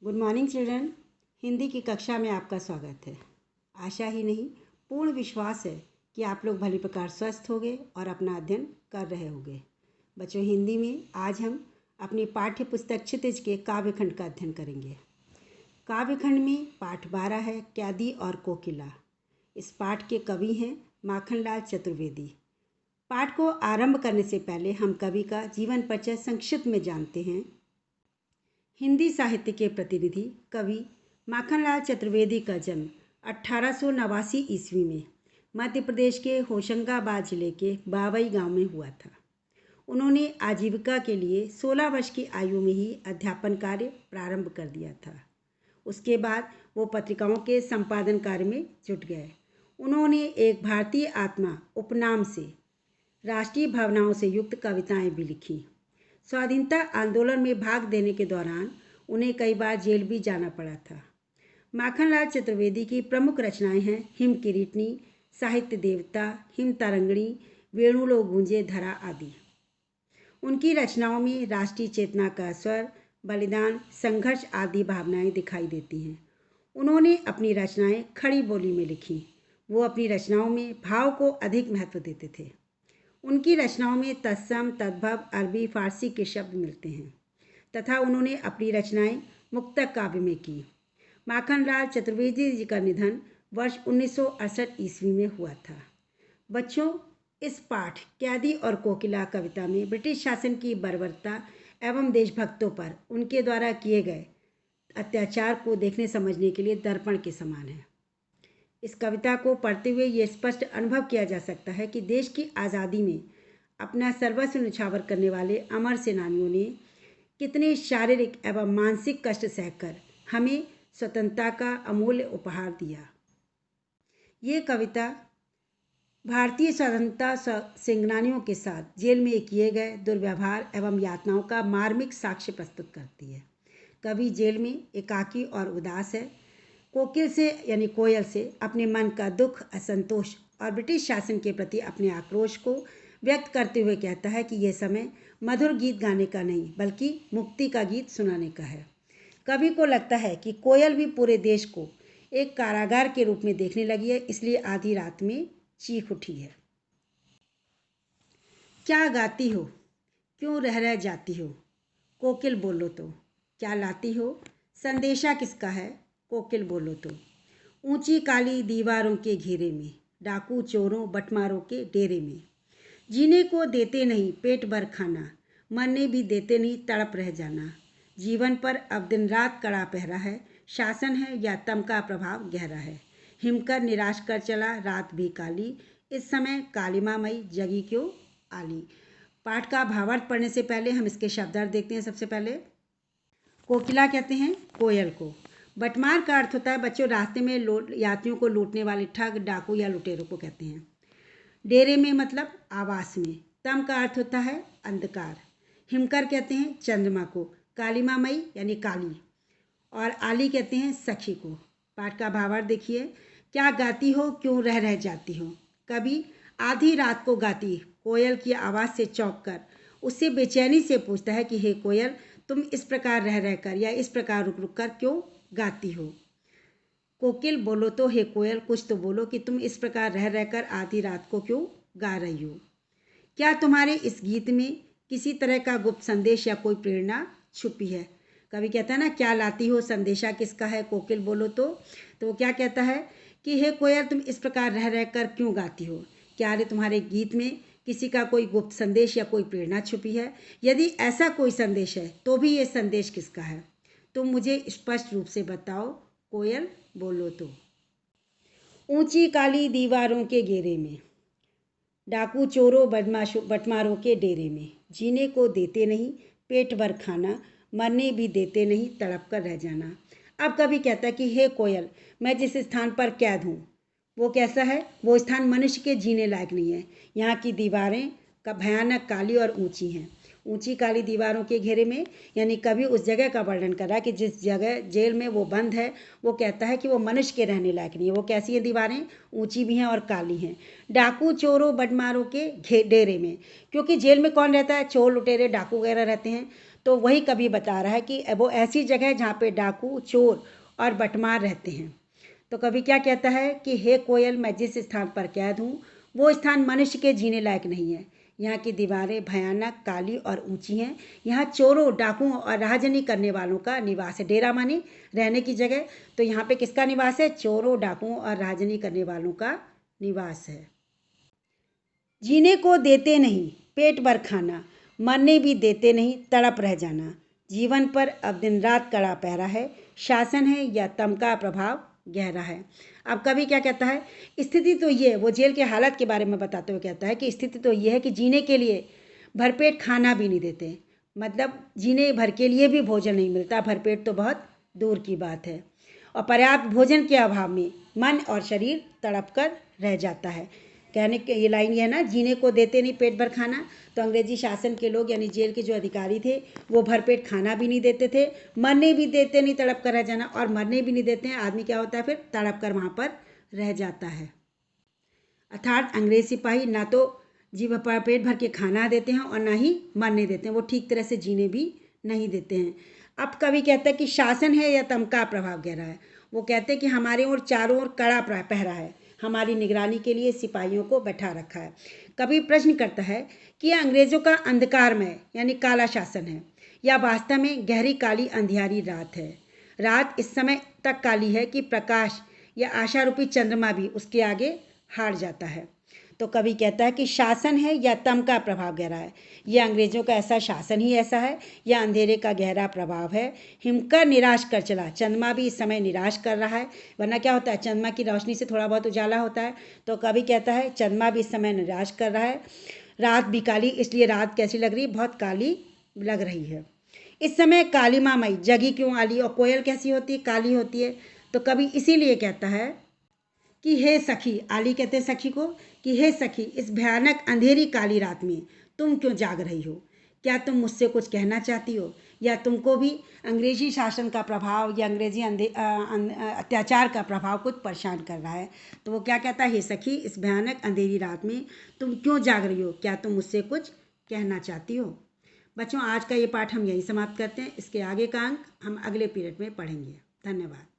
Good morning children. Hindi की कक्षा में आपका स्वागत है। आशा ही नहीं, पूर्ण विश्वास है कि आप लोग भली प्रकार स्वस्थ होंगे और अपना अध्ययन कर रहे होंगे। बच्चों, हिंदी में आज हम अपनी पाठ्य पुस्तक क्षितिज के काव्यखंड का अध्ययन करेंगे। काव्यखंड में पाठ 12 है, कैदी और कोकिला। इस पाठ के कवि हैं माखनलाल चतुर्वेदी। पाठ को आरंभ करने से पहले हम कवि का जीवन परिचय संक्षिप्त में जानते हैं। हिंदी साहित्य के प्रतिनिधि कवि माखनलाल चतुर्वेदी का जन्म 1889 ईस्वी में मध्य प्रदेश के होशंगाबाद जिले के बावई गांव में हुआ था। उन्होंने आजीविका के लिए 16 वर्ष की आयु में ही अध्यापन कार्य प्रारंभ कर दिया था। उसके बाद वो पत्रिकाओं के संपादन कार्य में जुट गए। उन्होंने एक भारतीय आत्मा उपनाम से राष्ट्रीय भावनाओं से युक्त कविताएं भी लिखी। स्वाधीनता आंदोलन में भाग देने के दौरान उन्हें कई बार जेल भी जाना पड़ा था। माखनलाल चतुर्वेदी की प्रमुख रचनाएं हैं हिम किरीटनी, साहित्य देवता, हिम तरंगिणी, वेणु लो गूंजे धरा आदि। उनकी रचनाओं में राष्ट्रीय चेतना का स्वर, बलिदान, संघर्ष आदि भावनाएं दिखाई देती हैं। उन्होंने अपनी रचनाएं खड़ी बोली में लिखी। वो अपनी रचनाओं में भाव को अधिक महत्व देते थे। उनकी रचनाओं में तत्सम, तद्भव, अरबी, फारसी के शब्द मिलते हैं तथा उन्होंने अपनी रचनाएं मुक्तक काव्य में की। माखनलाल चतुर्वेदी जी का निधन वर्ष 1968 ईस्वी में हुआ था। बच्चों, इस पाठ कैदी और कोकिला कविता में ब्रिटिश शासन की बर्बरता एवं देशभक्तों पर उनके द्वारा किए गए अत्याचार को देखने समझने के लिए दर्पण के समान है। इस कविता को पढ़ते हुए ये स्पष्ट अनुभव किया जा सकता है कि देश की आज़ादी में अपना सर्वस्व न्यौछावर करने वाले अमर सेनानियों ने कितने शारीरिक एवं मानसिक कष्ट सहकर हमें स्वतंत्रता का अमूल्य उपहार दिया। ये कविता भारतीय स्वतंत्रता सेनानियों के साथ जेल में किए गए दुर्व्यवहार एवं यातनाओं का मार्मिक साक्ष्य प्रस्तुत करती है। कवि जेल में एकाकी और उदास है। कोकिल से यानी कोयल से अपने मन का दुख, असंतोष और ब्रिटिश शासन के प्रति अपने आक्रोश को व्यक्त करते हुए कहता है कि यह समय मधुर गीत गाने का नहीं बल्कि मुक्ति का गीत सुनाने का है। कवि को लगता है कि कोयल भी पूरे देश को एक कारागार के रूप में देखने लगी है, इसलिए आधी रात में चीख उठी है। क्या गाती हो, क्यों रह जाती हो, कोकिल बोलो तो। क्या लाती हो, संदेशा किसका है, कोकिल बोलो तो। ऊंची काली दीवारों के घेरे में, डाकू चोरों बटमारों के डेरे में। जीने को देते नहीं पेट भर खाना, मरने भी देते नहीं तड़प रह जाना। जीवन पर अब दिन रात कड़ा पहरा है, शासन है या तम का प्रभाव गहरा है। हिमकर निराश कर चला रात भी काली, इस समय कालिमा मई जगी क्यों आली। पाठ का भावार्थ पढ़ने से पहले हम इसके शब्दार्थ देखते हैं। सबसे पहले कोकिला कहते हैं कोयल को। बटमार का अर्थ होता है बच्चों रास्ते में यात्रियों को लूटने वाले ठग, डाकू या लुटेरों को कहते हैं। डेरे में मतलब आवास में। तम का अर्थ होता है अंधकार। हिमकर कहते हैं चंद्रमा को। कालिमा मई यानी काली। और आली कहते हैं सखी को। पाठ का भावार्थ देखिए। क्या गाती हो, क्यों रह जाती हो। कभी आधी रात को गाती कोयल की आवाज़ से चौंक कर उससे बेचैनी से पूछता है कि हे कोयल, तुम इस प्रकार रह कर या इस प्रकार रुक रुक कर क्यों गाती हो। कोकिल बोलो तो, हे कोयल कुछ तो बोलो कि तुम इस प्रकार रह कर आधी रात को क्यों गा रही हो। क्या तुम्हारे इस गीत में किसी तरह का गुप्त संदेश या कोई प्रेरणा छुपी है। कवि कहता है ना, क्या लाती हो, संदेशा किसका है, कोकिल बोलो तो वो क्या कहता है कि हे कोयल तुम इस प्रकार रह कर क्यों गाती हो। क्या रे तुम्हारे गीत में किसी का कोई गुप्त संदेश या कोई प्रेरणा छुपी है। यदि ऐसा कोई संदेश है तो भी ये संदेश किसका है, तुम मुझे स्पष्ट रूप से बताओ, कोयल बोलो तो। ऊंची काली दीवारों के घेरे में, डाकू चोरों बटमारों के डेरे में। जीने को देते नहीं पेट भर खाना, मरने भी देते नहीं तड़प कर रह जाना। अब कभी कहता है कि हे कोयल, मैं जिस स्थान पर कैद हूँ वो कैसा है। वो स्थान मनुष्य के जीने लायक नहीं है। यहाँ की दीवारें का भयानक काली और ऊंची हैं। ऊंची काली दीवारों के घेरे में यानी कभी उस जगह का वर्णन कर रहा है कि जिस जगह जेल में वो बंद है, वो कहता है कि वो मनुष्य के रहने लायक नहीं है। वो कैसी हैं दीवारें, ऊंची भी हैं और काली हैं। डाकू चोरों बटमारों के डेरे में, क्योंकि जेल में कौन रहता है, चोर लुटेरे डाकू वगैरह रहते हैं। तो वही कवि बता रहा है कि वो ऐसी जगह है जहाँ पे डाकू, चोर और बटमार रहते हैं। तो कवि क्या कहता है कि हे कोयल, मैं जिस स्थान पर कैद हूँ वो स्थान मनुष्य के जीने लायक नहीं है। यहाँ की दीवारें भयानक, काली और ऊंची हैं। यहाँ चोरों, डाकुओं और राहजनी करने वालों का निवास है। डेरा माने रहने की जगह। तो यहाँ पे किसका निवास है? चोरों, डाकुओं और राहजनी करने वालों का निवास है। जीने को देते नहीं पेट भर खाना, मरने भी देते नहीं तड़प रह जाना। जीवन पर अब दिन रात कड़ा पहरा है, शासन है या तम का प्रभाव गहरा है। अब कवि क्या कहता है? स्थिति तो ये है, वो जेल के हालत के बारे में बताते हुए कहता है कि स्थिति तो ये है कि जीने के लिए भरपेट खाना भी नहीं देते। मतलब जीने भर के लिए भी भोजन नहीं मिलता, भरपेट तो बहुत दूर की बात है। और पर्याप्त भोजन के अभाव में मन और शरीर तड़प कर रह जाता है। कहने के ये लाइन ये है ना, जीने को देते नहीं पेट भर खाना। तो अंग्रेजी शासन के लोग यानी जेल के जो अधिकारी थे वो भरपेट खाना भी नहीं देते थे, मरने भी देते नहीं तड़प कर रह जाना। और मरने भी नहीं देते हैं, आदमी क्या होता है फिर तड़प कर वहाँ पर रह जाता है। अर्थात अंग्रेज सिपाही ना तो जीव पेट भर के खाना देते हैं और ना ही मरने देते हैं, वो ठीक तरह से जीने भी नहीं देते हैं। अब कवि कहता है कि शासन है या तम का प्रभाव गहरा है। वो कहते हैं कि हमारे ओर चारों ओर कड़ा पहरा है, हमारी निगरानी के लिए सिपाहियों को बैठा रखा है। कवि प्रश्न करता है कि यह अंग्रेजों का अंधकारमय यानी काला शासन है या वास्तव में गहरी काली अंधियारी रात है। रात इस समय तक काली है कि प्रकाश या आशा रूपी चंद्रमा भी उसके आगे हार जाता है। तो कवि कहता है कि शासन है या तम का प्रभाव गहरा है। यह अंग्रेजों का ऐसा शासन ही ऐसा है या अंधेरे का गहरा प्रभाव है। हिमकर निराश कर चला, चंद्रमा भी इस समय निराश कर रहा है। वरना क्या होता है, चंद्रमा की रोशनी से थोड़ा बहुत उजाला होता है। तो कवि कहता है चंद्रमा भी इस समय निराश कर रहा है। रात भी काली, इसलिए रात कैसी लग रही? बहुत काली लग रही है। इस समय कालिमा मई जगी क्यों आली, और कोयल कैसी होती है? काली होती है। तो कवि इसीलिए कहता है कि हे सखी, आली कहते हैं सखी को, कि हे सखी, इस भयानक अंधेरी काली रात में तुम क्यों जाग रही हो? क्या तुम मुझसे कुछ कहना चाहती हो, या तुमको भी अंग्रेजी शासन का प्रभाव या अंग्रेजी अत्याचार का प्रभाव कुछ परेशान कर रहा है? तो वो क्या कहता है? हे सखी, इस भयानक अंधेरी रात में तुम क्यों जाग रही हो? क्या तुम मुझसे कुछ कहना चाहती हो? बच्चों, आज का ये पाठ हम यहीं समाप्त करते हैं। इसके आगे का अंक हम अगले पीरियड में पढ़ेंगे। धन्यवाद।